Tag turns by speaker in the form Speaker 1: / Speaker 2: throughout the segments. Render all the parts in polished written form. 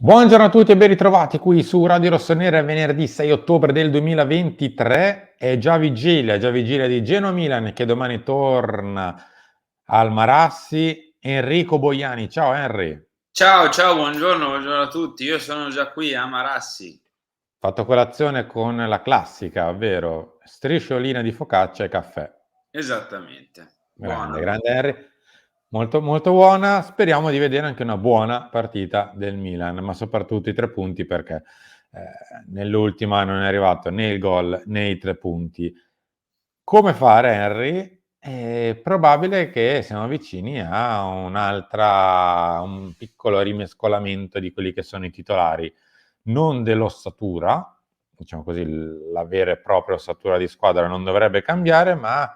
Speaker 1: Buongiorno a tutti e ben ritrovati qui su Radio Rossonera, venerdì 6 ottobre del 2023. È già vigilia di Genoa-Milan che domani torna al Marassi. Enrico Boiani, ciao Henry.
Speaker 2: Ciao, ciao, buongiorno a tutti. Io sono già qui a Marassi.
Speaker 1: Fatto colazione con la classica, ovvero strisciolina di focaccia e caffè.
Speaker 2: Esattamente.
Speaker 1: Grande,
Speaker 2: Buona.
Speaker 1: grande Henry. Molto, molto buona. Speriamo di vedere anche una buona partita del Milan, ma soprattutto i 3 punti perché nell'ultima non è arrivato né il gol né i 3 punti. Come fare, Henry? È probabile che siamo vicini a un piccolo rimescolamento di quelli che sono i titolari, non dell'ossatura, diciamo così, la vera e propria ossatura di squadra non dovrebbe cambiare, ma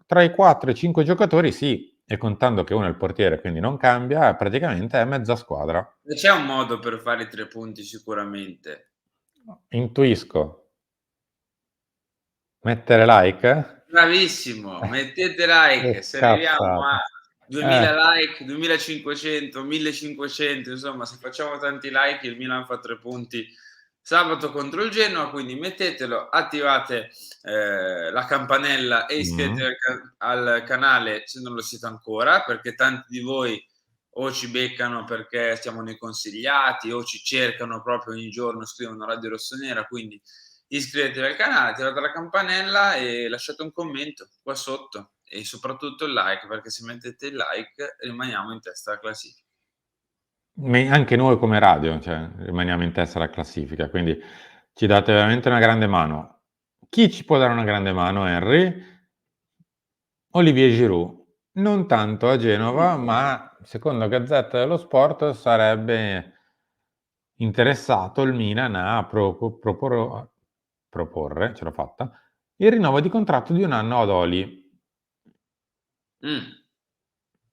Speaker 1: tra i 4 e 5 giocatori sì, e contando che uno è il portiere, quindi non cambia, praticamente è mezza squadra.
Speaker 2: E c'è un modo per fare i 3 punti sicuramente.
Speaker 1: Intuisco. Mettere like?
Speaker 2: Bravissimo, mettete like,
Speaker 1: Che
Speaker 2: se arriviamo
Speaker 1: cazzata.
Speaker 2: a 2000 like, 2500, 1500, insomma, se facciamo tanti like il Milan fa 3 punti sabato contro il Genoa, quindi mettetelo, attivate la campanella e iscrivetevi
Speaker 1: Mh.
Speaker 2: al canale se non lo siete ancora, perché tanti di voi o ci beccano perché siamo nei consigliati o ci cercano proprio ogni giorno, scrivono Radio Rossonera, quindi iscrivetevi al canale, attivate la campanella e lasciate un commento qua sotto e soprattutto il like, perché se mettete il like rimaniamo in testa alla classifica.
Speaker 1: Anche noi come radio, cioè, rimaniamo in testa alla classifica, quindi ci date veramente una grande mano. Chi ci può dare una grande mano, Henry? Olivier Giroud. Non tanto a Genova, ma secondo Gazzetta dello Sport sarebbe interessato il Milan a proporre, ce l'ho fatta, il rinnovo di contratto di 1 anno ad Oli.
Speaker 2: Mh.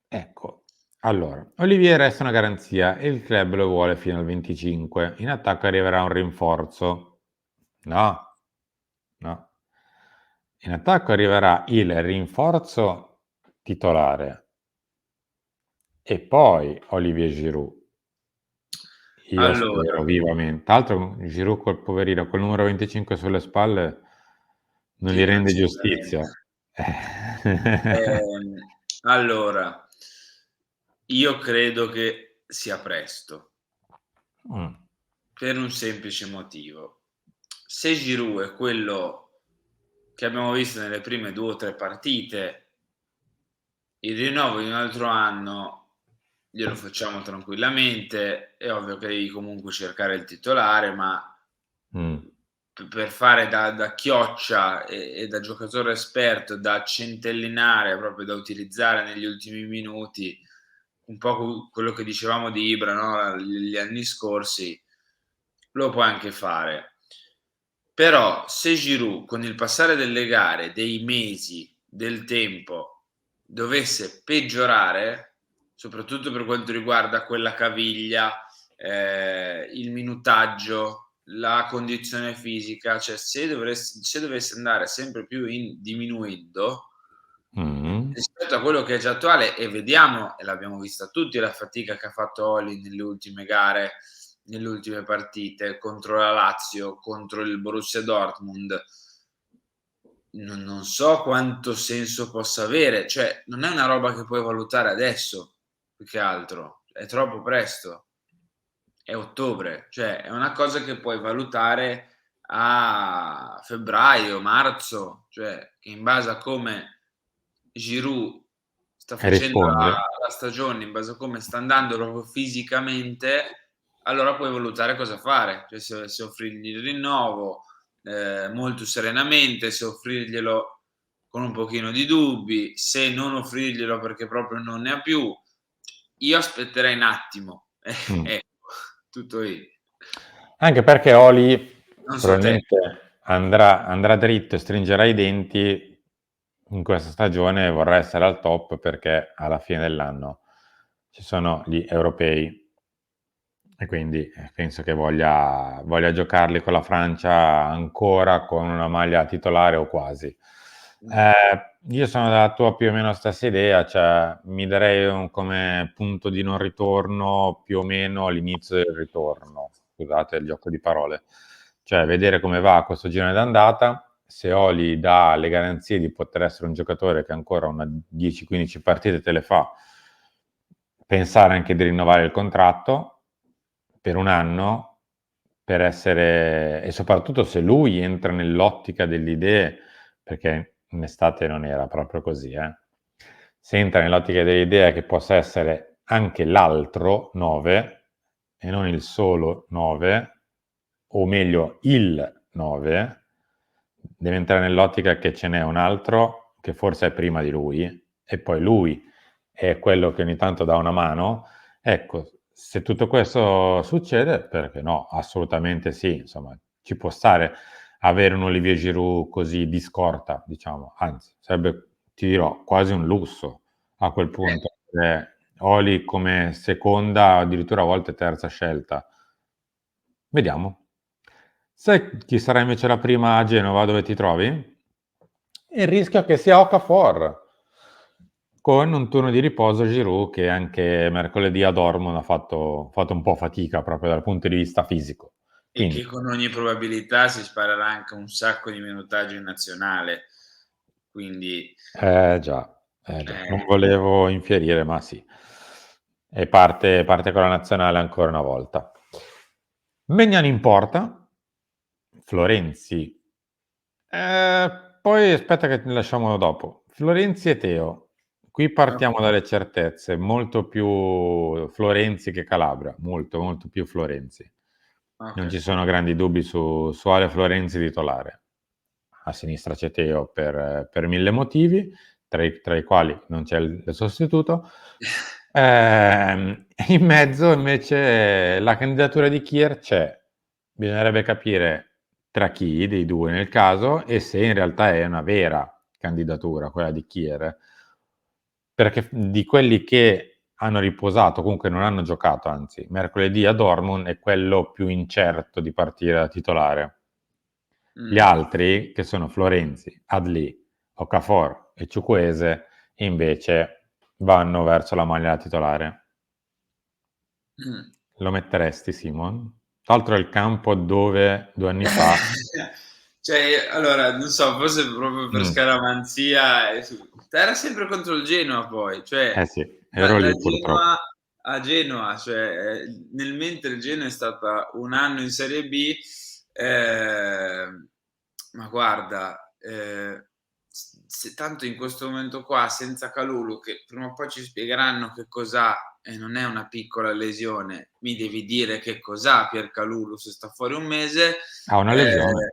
Speaker 1: Ecco, allora, Olivier resta una garanzia e il club lo vuole fino al 25. In attacco arriverà un rinforzo. No, no. In attacco arriverà il rinforzo titolare e poi Olivier Giroud. Io
Speaker 2: Allora,
Speaker 1: spero vivamente. Tra l'altro Giroud col poverino, col numero 25 sulle spalle non gli
Speaker 2: sì, non
Speaker 1: rende
Speaker 2: c'entra
Speaker 1: giustizia.
Speaker 2: niente. Allora, io credo che sia presto,
Speaker 1: Mh.
Speaker 2: per un semplice motivo. Se Giroud è quello che abbiamo visto nelle prime 2 o 3 partite, il rinnovo di un altro anno glielo facciamo tranquillamente. È ovvio che devi comunque cercare il titolare, ma
Speaker 1: Mh.
Speaker 2: per fare da chioccia e da giocatore esperto, da centellinare, proprio da utilizzare negli ultimi minuti, un po' quello che dicevamo di Ibra, no, gli anni scorsi, lo puoi anche fare. Però se Giroud con il passare delle gare, dei mesi, del tempo, dovesse peggiorare, soprattutto per quanto riguarda quella caviglia, il minutaggio, la condizione fisica, cioè se dovesse andare sempre più in diminuendo
Speaker 1: Mh.
Speaker 2: rispetto a quello che è già attuale, e vediamo, e l'abbiamo vista tutti, la fatica che ha fatto Oli nelle ultime gare, nelle ultime partite contro la Lazio, contro il Borussia Dortmund. Non so quanto senso possa avere, cioè non è una roba che puoi valutare adesso, più che altro, è troppo presto, è ottobre, cioè è una cosa che puoi valutare a febbraio, marzo, cioè che in base a come Giroud sta
Speaker 1: E
Speaker 2: facendo
Speaker 1: risponde.
Speaker 2: la stagione, in base a come sta andando proprio fisicamente, allora puoi valutare cosa fare, cioè se offrirgli il rinnovo, molto serenamente, se offrirglielo con un pochino di dubbi, se non offrirglielo perché proprio non ne ha più. Io aspetterei un attimo,
Speaker 1: Mh.
Speaker 2: ecco, tutto lì.
Speaker 1: Anche perché Oli
Speaker 2: Non so te.
Speaker 1: probabilmente andrà dritto e stringerà i denti in questa stagione e vorrà essere al top perché alla fine dell'anno ci sono gli europei e quindi, penso che voglia giocarli con la Francia ancora con una maglia titolare o quasi. Io sono della tua più o meno stessa idea, cioè mi darei come punto di non ritorno più o meno all'inizio del ritorno, scusate il gioco di parole, cioè vedere come va questo girone d'andata, se Oli dà le garanzie di poter essere un giocatore che ancora una 10-15 partite te le fa, pensare anche di rinnovare il contratto per un anno, per essere, e soprattutto se lui entra nell'ottica delle idee, perché in estate non era proprio così, se entra nell'ottica delle idee che possa essere anche l'altro 9 e non il solo 9, o meglio il 9, deve entrare nell'ottica che ce n'è un altro che forse è prima di lui e poi lui è quello che ogni tanto dà una mano. Ecco, se tutto questo succede, perché no? Assolutamente sì, insomma, ci può stare avere un Olivier Giroud così di scorta, diciamo, anzi, sarebbe, ti dirò, quasi un lusso a quel punto. Oli come seconda, addirittura a volte terza scelta. Vediamo. Sai chi sarà invece la prima a Genova, dove ti trovi? Il rischio che sia Okafor, con un turno di riposo Giroud che anche mercoledì a Dortmund ha fatto un po' fatica proprio dal punto di vista fisico.
Speaker 2: E
Speaker 1: Quindi,
Speaker 2: che con ogni probabilità si sparerà anche un sacco di minutaggio in nazionale. Quindi
Speaker 1: già, non
Speaker 2: eh,
Speaker 1: volevo infierire, ma sì. E parte con la nazionale ancora una volta. Maignan in porta, Florenzi. Poi aspetta che ne lasciamo dopo. Florenzi e Teo. Qui partiamo dalle certezze, molto più Florenzi che Calabria, molto, molto più Florenzi. Non ci
Speaker 2: ok.
Speaker 1: sono grandi dubbi su Ale Florenzi titolare. A sinistra c'è Teo per mille motivi, tra i quali non c'è il sostituto. In mezzo invece la candidatura di Kier c'è. Bisognerebbe capire tra chi dei due nel caso e se in realtà è una vera candidatura, quella di Kier. Perché di quelli che hanno riposato, comunque non hanno giocato, anzi, mercoledì a Dortmund è quello più incerto di partire da titolare. Gli
Speaker 2: Mm,
Speaker 1: altri, che sono Florenzi, Adli, Okafor e Ciukwueze, invece vanno verso la maglia da titolare.
Speaker 2: mm.
Speaker 1: Lo metteresti, Simon? Tra l'altro è il campo dove 2 anni fa...
Speaker 2: Cioè, allora, non so, forse proprio per
Speaker 1: Mm,
Speaker 2: scaramanzia, era sempre contro il Genoa poi, cioè
Speaker 1: eh sì,
Speaker 2: da,
Speaker 1: ero
Speaker 2: da
Speaker 1: lì purtroppo.
Speaker 2: Genoa a Genoa, cioè nel mentre il Genoa è stata un anno in Serie B, eh, ma guarda, tanto in questo momento qua, senza Calulu, che prima o poi ci spiegheranno che cos'ha, e non è una piccola lesione, mi devi dire che cos'ha Pier Calulu se sta fuori un mese,
Speaker 1: Ha una lesione.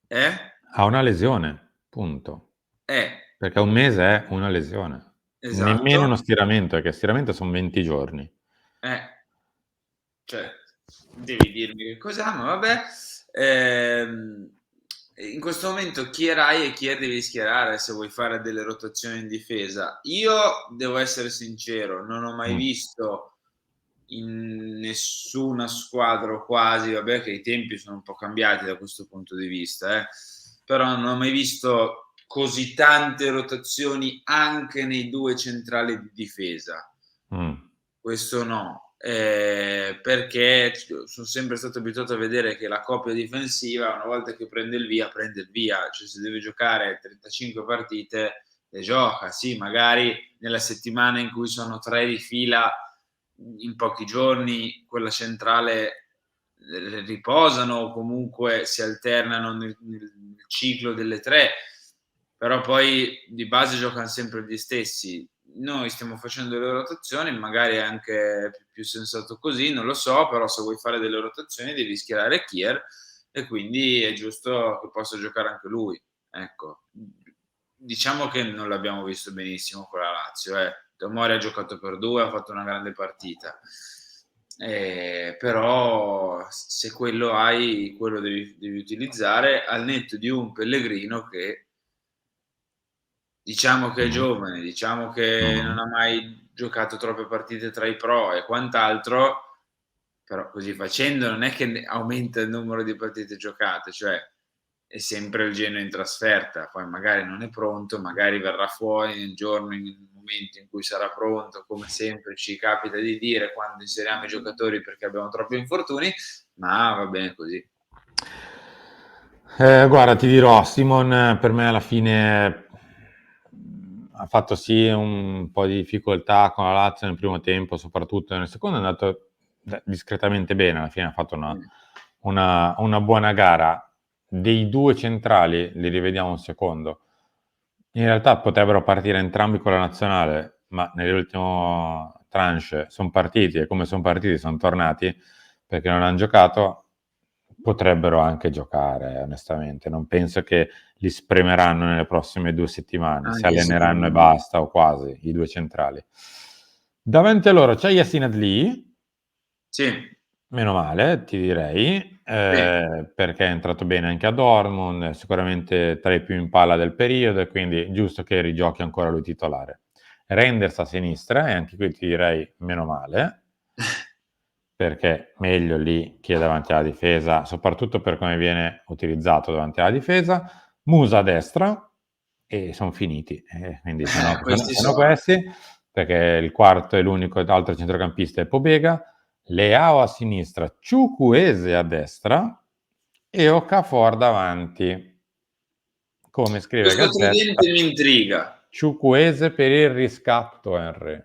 Speaker 2: eh, eh?
Speaker 1: Ha una lesione, punto.
Speaker 2: Eh,
Speaker 1: Perché un mese è una lesione. Nemmeno
Speaker 2: esatto.
Speaker 1: uno stiramento, perché stiramento sono 20 giorni.
Speaker 2: Eh, cioè, devi dirmi che cos'ha, ma vabbè. In questo momento chi erai e chi devi schierare se vuoi fare delle rotazioni in difesa. Io devo essere sincero, non ho mai
Speaker 1: Mm.
Speaker 2: visto in nessuna squadra o quasi, vabbè che i tempi sono un po' cambiati da questo punto di vista, però non ho mai visto così tante rotazioni anche nei due centrali di difesa.
Speaker 1: Mm.
Speaker 2: Questo no, perché sono sempre stato abituato a vedere che la coppia difensiva, una volta che prende il via, cioè se deve giocare 35 partite, le gioca, sì, magari nella settimana in cui sono 3 di fila, in pochi giorni, quella centrale riposano o comunque si alternano nel ciclo delle tre, però poi di base giocano sempre gli stessi. Noi stiamo facendo le rotazioni, magari è anche più sensato così, non lo so, però se vuoi fare delle rotazioni devi schierare Kier e quindi è giusto che possa giocare anche lui. Ecco, diciamo che non l'abbiamo visto benissimo con la Lazio. Tomori ha giocato per due, ha fatto una grande partita. Però se quello hai, quello devi utilizzare al netto di un Pellegrino che diciamo che è
Speaker 1: Mm.
Speaker 2: giovane, diciamo che non
Speaker 1: Mm.
Speaker 2: ha mai giocato troppe partite tra i pro e quant'altro, però così facendo non è che aumenta il numero di partite giocate, cioè è sempre il Genoa in trasferta, poi magari non è pronto, magari verrà fuori nel giorno, in un momento in cui sarà pronto, come sempre ci capita di dire quando inseriamo i giocatori perché abbiamo troppi infortuni, ma va bene così.
Speaker 1: Guarda, ti dirò, Simon per me alla fine ha fatto sì un po' di difficoltà con la Lazio nel primo tempo, soprattutto nel secondo è andato discretamente bene, alla fine ha fatto una buona gara. Dei due centrali, li rivediamo un secondo, in realtà potrebbero partire entrambi con la nazionale, ma nell'ultimo tranche sono partiti e come sono partiti sono tornati perché non hanno giocato, potrebbero anche giocare, onestamente. Non penso che li spremeranno nelle prossime 2 settimane, si
Speaker 2: Anche
Speaker 1: alleneranno
Speaker 2: secondo
Speaker 1: e
Speaker 2: me.
Speaker 1: basta, o quasi, i due centrali. Davanti a loro c'è Yassin Adli,
Speaker 2: Sì,
Speaker 1: meno male, ti direi,
Speaker 2: sì.
Speaker 1: perché è entrato bene anche a Dortmund, è sicuramente tra i più in palla del periodo e quindi è giusto che rigiochi ancora lui titolare. Renders a sinistra, e anche qui ti direi meno male, perché meglio lì che davanti alla difesa, soprattutto per come viene utilizzato davanti alla difesa. Musa a destra, e sono finiti. Quindi
Speaker 2: Questi
Speaker 1: sono
Speaker 2: sono.
Speaker 1: questi, perché il quarto e l'unico altro centrocampista è Pobega, Leao a sinistra, Ciucuese a destra e Okafor davanti. Come scrive
Speaker 2: Questo
Speaker 1: Gazzetta,
Speaker 2: tridente mi intriga.
Speaker 1: Ciucuese per il riscatto, Henry.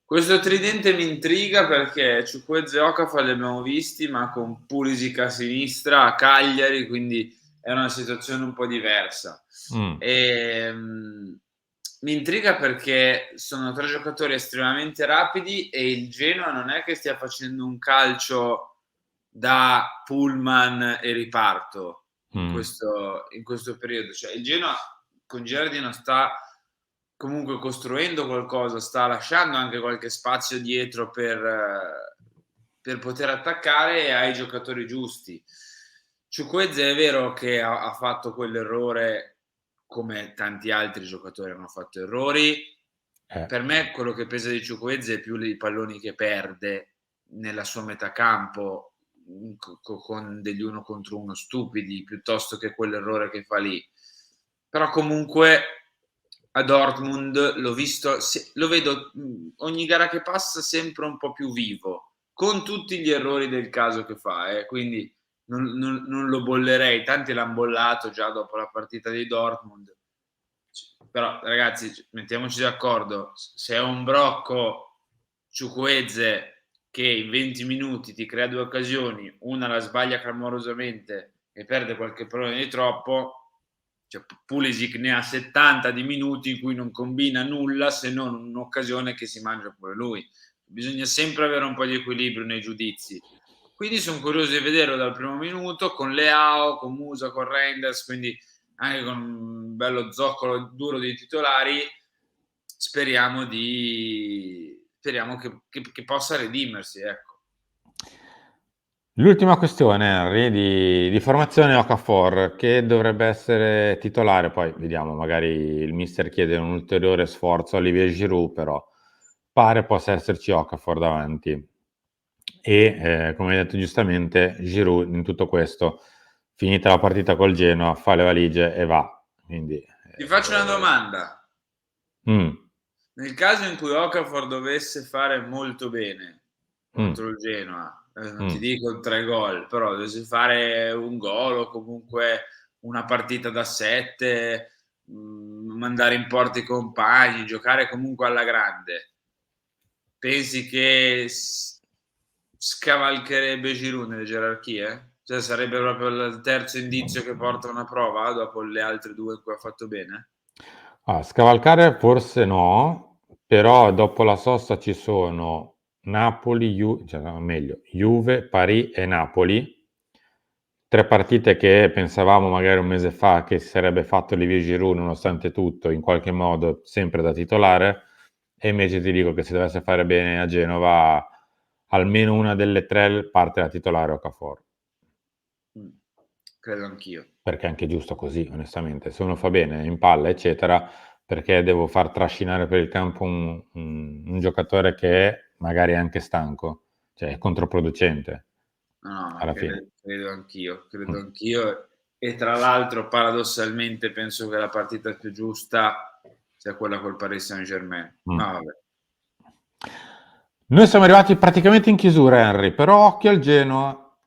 Speaker 2: Questo tridente mi intriga perché Chukwueze e Okafor li abbiamo visti, ma con Pulisic a sinistra a Cagliari, quindi è una situazione un po' diversa.
Speaker 1: Mm.
Speaker 2: Mi intriga perché sono tre giocatori estremamente rapidi e il Genoa non è che stia facendo un calcio da pullman e riparto in questo periodo. Cioè, il Genoa con Giardino sta comunque costruendo qualcosa, sta lasciando anche qualche spazio dietro per poter attaccare e ha i giocatori giusti. Chukwueze è vero che ha fatto quell'errore come tanti altri giocatori hanno fatto errori.
Speaker 1: Eh.
Speaker 2: Per me quello che pesa di Chukwueze è più i palloni che perde nella sua metà campo con degli 1 contro 1 stupidi piuttosto che quell'errore che fa lì. Però comunque a Dortmund l'ho visto, lo vedo ogni gara che passa sempre un po' più vivo, con tutti gli errori del caso che fa, quindi non lo bollerei, tanti l'hanno bollato già dopo la partita di Dortmund. Però ragazzi, mettiamoci d'accordo, se è un brocco Ciucuezze che in 20 minuti ti crea 2 occasioni, una la sbaglia clamorosamente e perde qualche pallone di troppo, cioè Pulisic ne ha 70 di minuti in cui non combina nulla se non un'occasione che si mangia pure lui. Bisogna sempre avere un po' di equilibrio nei giudizi. Quindi sono curioso di vederlo dal primo minuto con Leao, con Musa, con Reinders, quindi anche con un bello zoccolo duro di titolari. Speriamo che possa redimersi, ecco.
Speaker 1: L'ultima questione, Henry, di formazione Okafor, che dovrebbe essere titolare, poi vediamo, magari il mister chiede un ulteriore sforzo a Olivier Giroud, però pare possa esserci Okafor davanti. E come hai detto giustamente, Giroud in tutto questo, finita la partita col Genoa, fa le valigie e va. Quindi,
Speaker 2: Ti faccio una domanda.
Speaker 1: mm,
Speaker 2: Nel caso in cui Okafor dovesse fare molto bene
Speaker 1: mm,
Speaker 2: contro il Genoa, non ti
Speaker 1: mm.
Speaker 2: dico 3 gol, però dovesse fare un gol o comunque una partita da 7, mandare in porta i compagni, giocare comunque alla grande, pensi che scavalcherebbe Giroud nelle gerarchie? Cioè sarebbe proprio il terzo indizio che porta una prova dopo le altre due in cui ha fatto bene?
Speaker 1: Scavalcare forse no, però dopo la sosta ci sono Napoli, cioè, no, meglio, Juve, Paris e Napoli. Tre partite che pensavamo magari un mese fa che si sarebbe fatto Olivier Giroud nonostante tutto, in qualche modo sempre da titolare, e invece ti dico che se dovesse fare bene a Genova, almeno una delle tre parte da titolare Okafor,
Speaker 2: Mm, credo anch'io.
Speaker 1: perché è anche giusto così, onestamente. Se uno fa bene in palla, eccetera, perché devo far trascinare per il campo un giocatore che è magari anche stanco, cioè è controproducente
Speaker 2: No, no, ma
Speaker 1: alla fine.
Speaker 2: credo anch'io, credo
Speaker 1: Mm.
Speaker 2: anch'io. E tra l'altro, paradossalmente, penso che la partita più giusta sia quella col Paris Saint-Germain.
Speaker 1: Mm.
Speaker 2: Ma vabbè.
Speaker 1: Noi siamo arrivati praticamente in chiusura, Henry, però occhio al Genoa,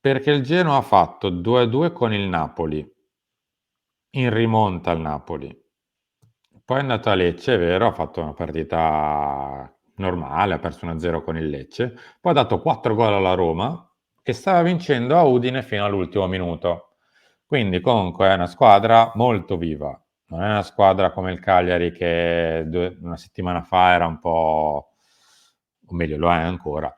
Speaker 1: perché il Genoa ha fatto 2-2 con il Napoli, in rimonta al Napoli. Poi è andato a Lecce, è vero, ha fatto una partita normale, ha perso 1-0 con il Lecce, poi ha dato 4 gol alla Roma e stava vincendo a Udine fino all'ultimo minuto. Quindi comunque è una squadra molto viva, non è una squadra come il Cagliari che una settimana fa era un po', o meglio lo è ancora,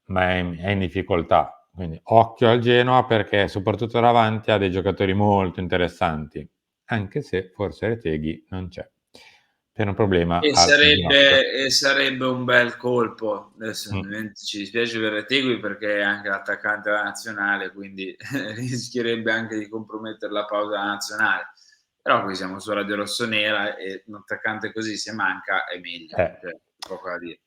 Speaker 1: ma è in difficoltà. Quindi occhio al Genoa perché soprattutto davanti ha dei giocatori molto interessanti, anche se forse Retegui non c'è per un problema
Speaker 2: E
Speaker 1: al ginocchio.
Speaker 2: sarebbe un bel colpo. Adesso
Speaker 1: Mm.
Speaker 2: ci dispiace per Retegui perché è anche l'attaccante della nazionale, quindi rischierebbe anche di compromettere la pausa della nazionale. Però qui siamo su Radio Rossonera e un attaccante così se manca è meglio,
Speaker 1: Eh.
Speaker 2: cioè, poco da dire.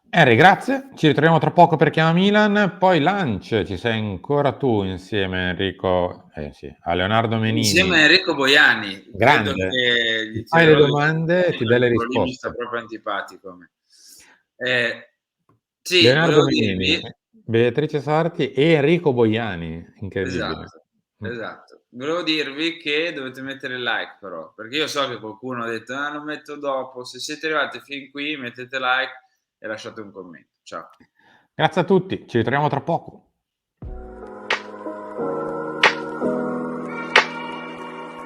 Speaker 1: Henry, grazie. Ci ritroviamo tra poco per Chiama Milan. Poi Lunch, ci sei ancora tu insieme Enrico, sì, a Leonardo
Speaker 2: Insieme a
Speaker 1: Menini.
Speaker 2: Enrico Boiani, credo
Speaker 1: Grande.
Speaker 2: che
Speaker 1: Ti
Speaker 2: gli
Speaker 1: fai le
Speaker 2: tirerò del
Speaker 1: domande e ti dai le
Speaker 2: quello lì mi sta
Speaker 1: risposte.
Speaker 2: proprio antipatico a me. Sì,
Speaker 1: Leonardo
Speaker 2: volevo
Speaker 1: Menini,
Speaker 2: dirvi.
Speaker 1: Beatrice Sarti e Enrico Boiani. Incredibile.
Speaker 2: Esatto,
Speaker 1: Mm.
Speaker 2: esatto. Volevo dirvi che dovete mettere il like però, perché io so che qualcuno ha detto: "Ah, lo metto dopo". Se siete arrivati fin qui mettete like e lasciate un commento. Ciao.
Speaker 1: Grazie a tutti, ci ritroviamo tra poco.